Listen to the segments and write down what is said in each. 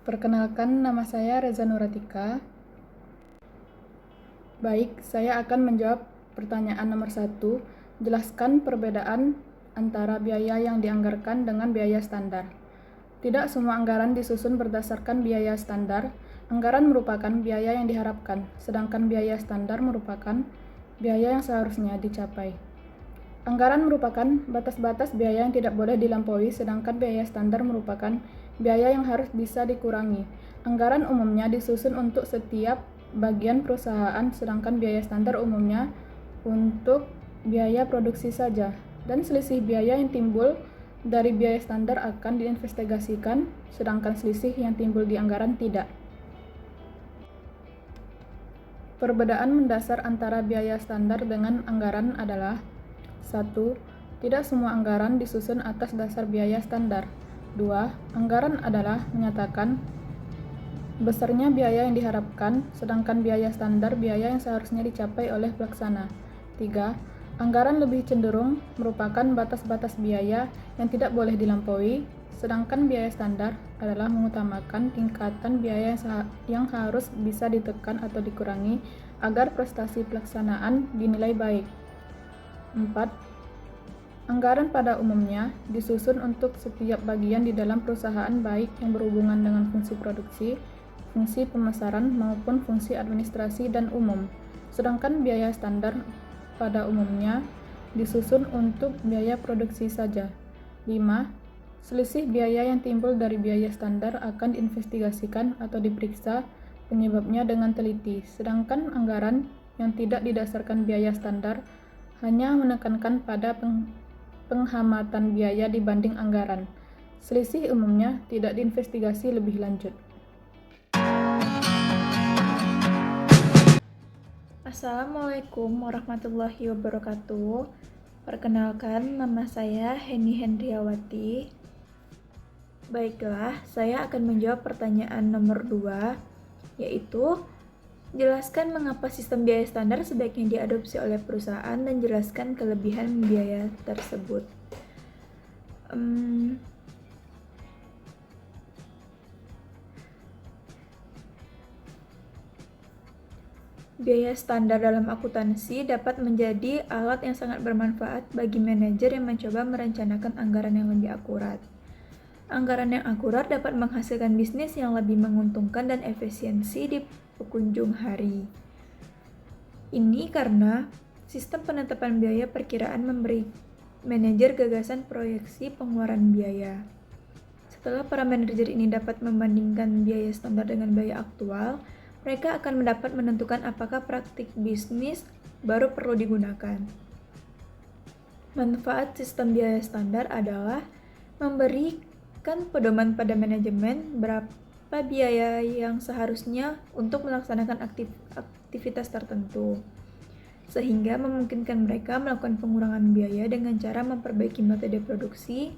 Perkenalkan, nama saya Reza Nuratika. Baik, saya akan menjawab pertanyaan nomor 1. Jelaskan perbedaan antara biaya yang dianggarkan dengan biaya standar. Tidak semua anggaran disusun berdasarkan biaya standar. Anggaran merupakan biaya yang diharapkan, sedangkan biaya standar merupakan biaya yang seharusnya dicapai. Anggaran merupakan batas-batas biaya yang tidak boleh dilampaui, sedangkan biaya standar merupakan biaya yang harus bisa dikurangi. Anggaran umumnya disusun untuk setiap bagian perusahaan, sedangkan biaya standar umumnya untuk biaya produksi saja. Dan selisih biaya yang timbul dari biaya standar akan diinvestigasikan, sedangkan selisih yang timbul di anggaran tidak. Perbedaan mendasar antara biaya standar dengan anggaran adalah: 1. Tidak semua anggaran disusun atas dasar biaya standar. 2. Anggaran adalah menyatakan besarnya biaya yang diharapkan, sedangkan biaya standar biaya yang seharusnya dicapai oleh pelaksana. 3. Anggaran lebih cenderung merupakan batas-batas biaya yang tidak boleh dilampaui, sedangkan biaya standar adalah mengutamakan tingkatan biaya yang harus bisa ditekan atau dikurangi agar prestasi pelaksanaan dinilai baik. 4. Anggaran pada umumnya disusun untuk setiap bagian di dalam perusahaan, baik yang berhubungan dengan fungsi produksi, fungsi pemasaran, maupun fungsi administrasi dan umum. Sedangkan biaya standar pada umumnya disusun untuk biaya produksi saja. 5. Selisih biaya yang timbul dari biaya standar akan diinvestigasikan atau diperiksa penyebabnya dengan teliti, sedangkan anggaran yang tidak didasarkan biaya standar hanya menekankan pada penghamatan biaya dibanding anggaran. Selisih umumnya tidak diinvestigasi lebih lanjut. Assalamualaikum warahmatullahi wabarakatuh. Perkenalkan, nama saya Heni Hendriawati. Baiklah, saya akan menjawab pertanyaan nomor 2, yaitu jelaskan mengapa sistem biaya standar sebaiknya diadopsi oleh perusahaan dan jelaskan kelebihan biaya tersebut. Biaya standar dalam akuntansi dapat menjadi alat yang sangat bermanfaat bagi manajer yang mencoba merencanakan anggaran yang lebih akurat. Anggaran yang akurat dapat menghasilkan bisnis yang lebih menguntungkan dan efisiensi di penghujung hari. Ini karena sistem penetapan biaya perkiraan memberi manajer gagasan proyeksi pengeluaran biaya. Setelah para manajer ini dapat membandingkan biaya standar dengan biaya aktual, mereka akan dapat menentukan apakah praktik bisnis baru perlu digunakan. Manfaat sistem biaya standar adalah memberikan pedoman pada manajemen berapa biaya yang seharusnya untuk melaksanakan aktivitas tertentu, sehingga memungkinkan mereka melakukan pengurangan biaya dengan cara memperbaiki metode produksi,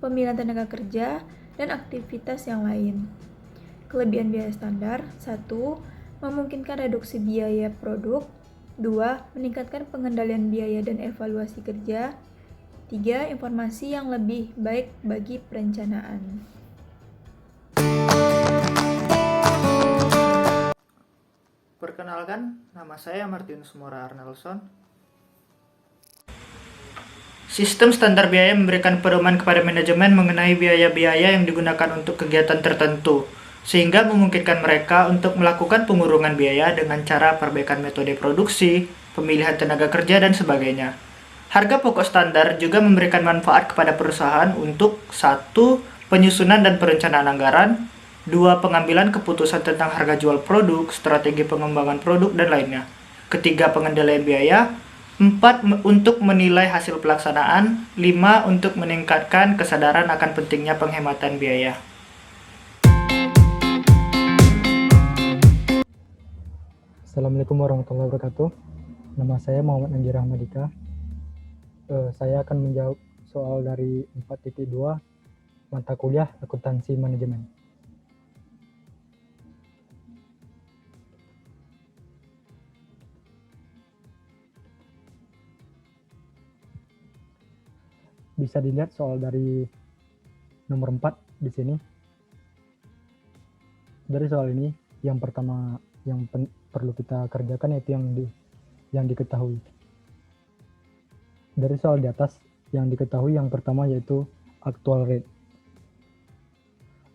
pemilihan tenaga kerja, dan aktivitas yang lain. Kelebihan biaya standar: 1. Memungkinkan reduksi biaya produk. 2. Meningkatkan pengendalian biaya dan evaluasi kerja. 3. Informasi yang lebih baik bagi perencanaan. Perkenalkan, nama saya Martinus Mora Arnelson. Sistem standar biaya memberikan pedoman kepada manajemen mengenai biaya-biaya yang digunakan untuk kegiatan tertentu, sehingga memungkinkan mereka untuk melakukan pengurungan biaya dengan cara perbaikan metode produksi, pemilihan tenaga kerja, dan sebagainya. Harga pokok standar juga memberikan manfaat kepada perusahaan untuk 1. Penyusunan dan perencanaan anggaran, 2. Pengambilan keputusan tentang harga jual produk, strategi pengembangan produk, dan lainnya. Ketiga, pengendalian biaya. 4. Untuk menilai hasil pelaksanaan. 5. Untuk meningkatkan kesadaran akan pentingnya penghematan biaya. Assalamualaikum warahmatullahi wabarakatuh. Nama saya Muhammad Anggi Rahmadika. Saya akan menjawab soal dari 4.2 mata kuliah akuntansi manajemen. Bisa dilihat soal dari nomor 4 di sini. dari soal ini, yang pertama yang perlu kita kerjakan yaitu yang diketahui. Dari soal di atas, yang diketahui yang pertama yaitu actual rate.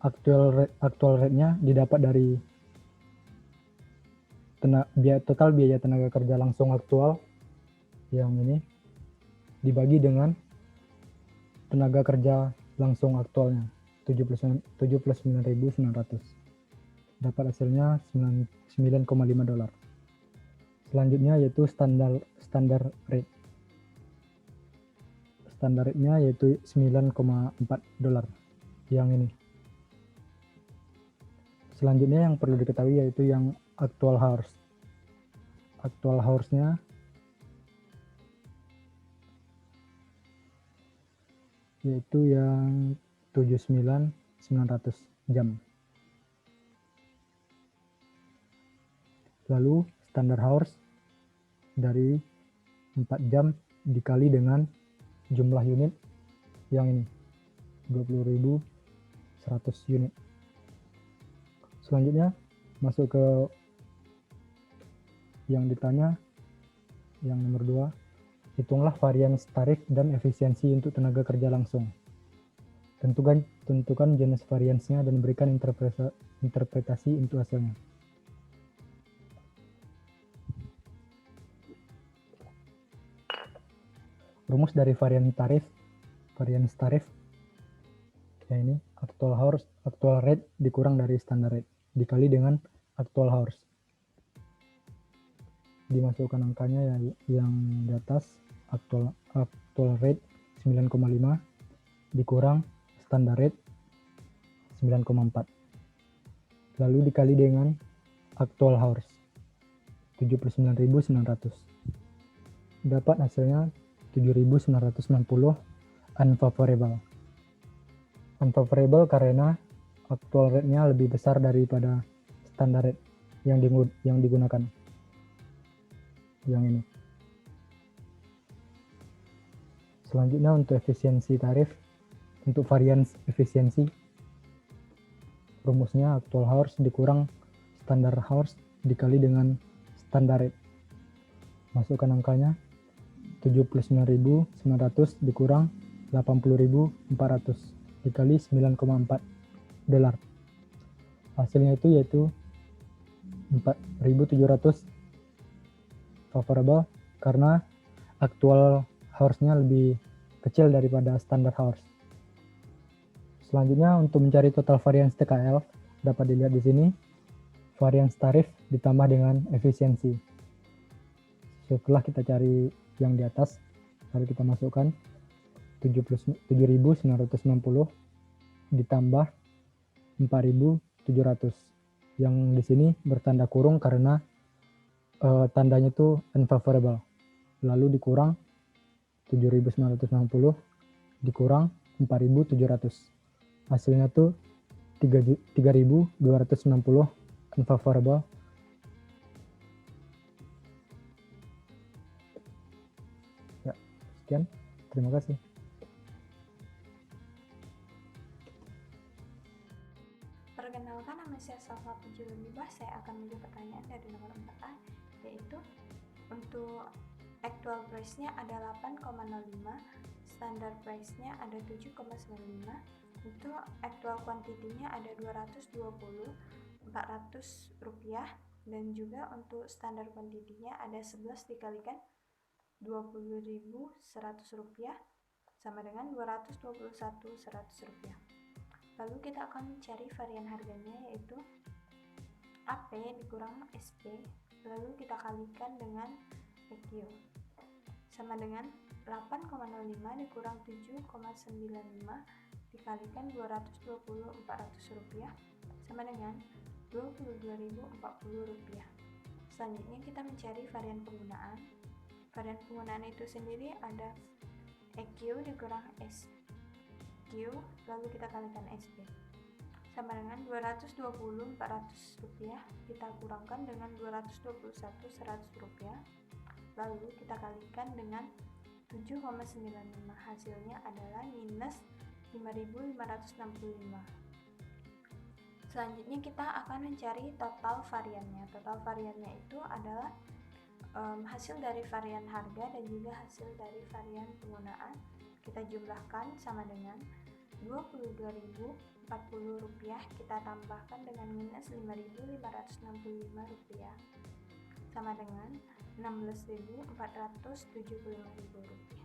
Actual rate-nya didapat dari total biaya tenaga kerja langsung aktual yang ini dibagi dengan tenaga kerja langsung aktualnya 79.900. Dapat hasilnya $9,5. Selanjutnya yaitu standar rate. Standar rate-nya yaitu $9,4 yang ini. Selanjutnya yang perlu diketahui yaitu yang actual hours. Actual hours-nya yaitu yang 79.900 jam. Lalu standar hours dari 4 jam dikali dengan jumlah unit yang ini 20.100 unit. Selanjutnya masuk ke yang ditanya yang nomor 2, hitunglah varians tarif dan efisiensi untuk tenaga kerja langsung. Tentukan jenis variansnya dan berikan interpretasi untuk hasilnya. Rumus dari varians tarif ya ini actual rate dikurang dari standard rate dikali dengan actual hours. Dimasukkan angkanya ya, yang di atas actual rate 9,5 dikurang standard rate 9,4 lalu dikali dengan actual hours 79.900. Dapat hasilnya 7.960 unfavorable karena actual rate-nya lebih besar daripada standard rate yang digunakan yang ini. Selanjutnya untuk efisiensi tarif, untuk varians efisiensi rumusnya actual hours dikurang standard hours dikali dengan standard rate. Masukkan angkanya 79.900 dikurang 80.400 dikali $9,4. Hasilnya itu yaitu 4.700 favorable karena actual hours-nya lebih kecil daripada standard hours. Selanjutnya untuk mencari total variance TKL dapat dilihat di sini variance tarif ditambah dengan efisiensi. Setelah kita cari yang di atas, lalu kita masukkan 7.960 ditambah 4.700 yang di sini bertanda kurung karena tandanya itu unfavorable. Lalu dikurang 7.960 dikurang 4.700. Hasilnya tuh 3.260 unfavorable. Ya, sekian. Terima kasih. Perkenalkan, nama saya Safa Pujulubah. Saya akan menjawab pertanyaan dari nomor 4A, yaitu untuk actual price-nya ada 8,05, standard price-nya ada 7,95, untuk actual quantity-nya ada 220.400 rupiah, dan juga untuk standard quantity-nya ada 11 dikalikan 20.100 rupiah sama dengan 221.100 rupiah. Lalu kita akan mencari varian harganya, yaitu AP dikurang SP, lalu kita kalikan dengan EQ sama dengan 8,05 dikurang 7,95 dikalikan 220.400 rupiah sama dengan 22.040 rupiah. Selanjutnya kita mencari varian penggunaan. Varian penggunaan itu sendiri ada EQ dikurang SQ, lalu kita kalikan SP sama dengan 220.400 rupiah kita kurangkan dengan 221.100 rupiah, lalu kita kalikan dengan 7,95, hasilnya adalah minus 5.565. Selanjutnya kita akan mencari total variannya. Total variannya itu adalah hasil dari varian harga dan juga hasil dari varian penggunaan. Kita jumlahkan sama dengan Rp22.040, kita tambahkan dengan minus Rp5.565 sama dengan Rp16.475.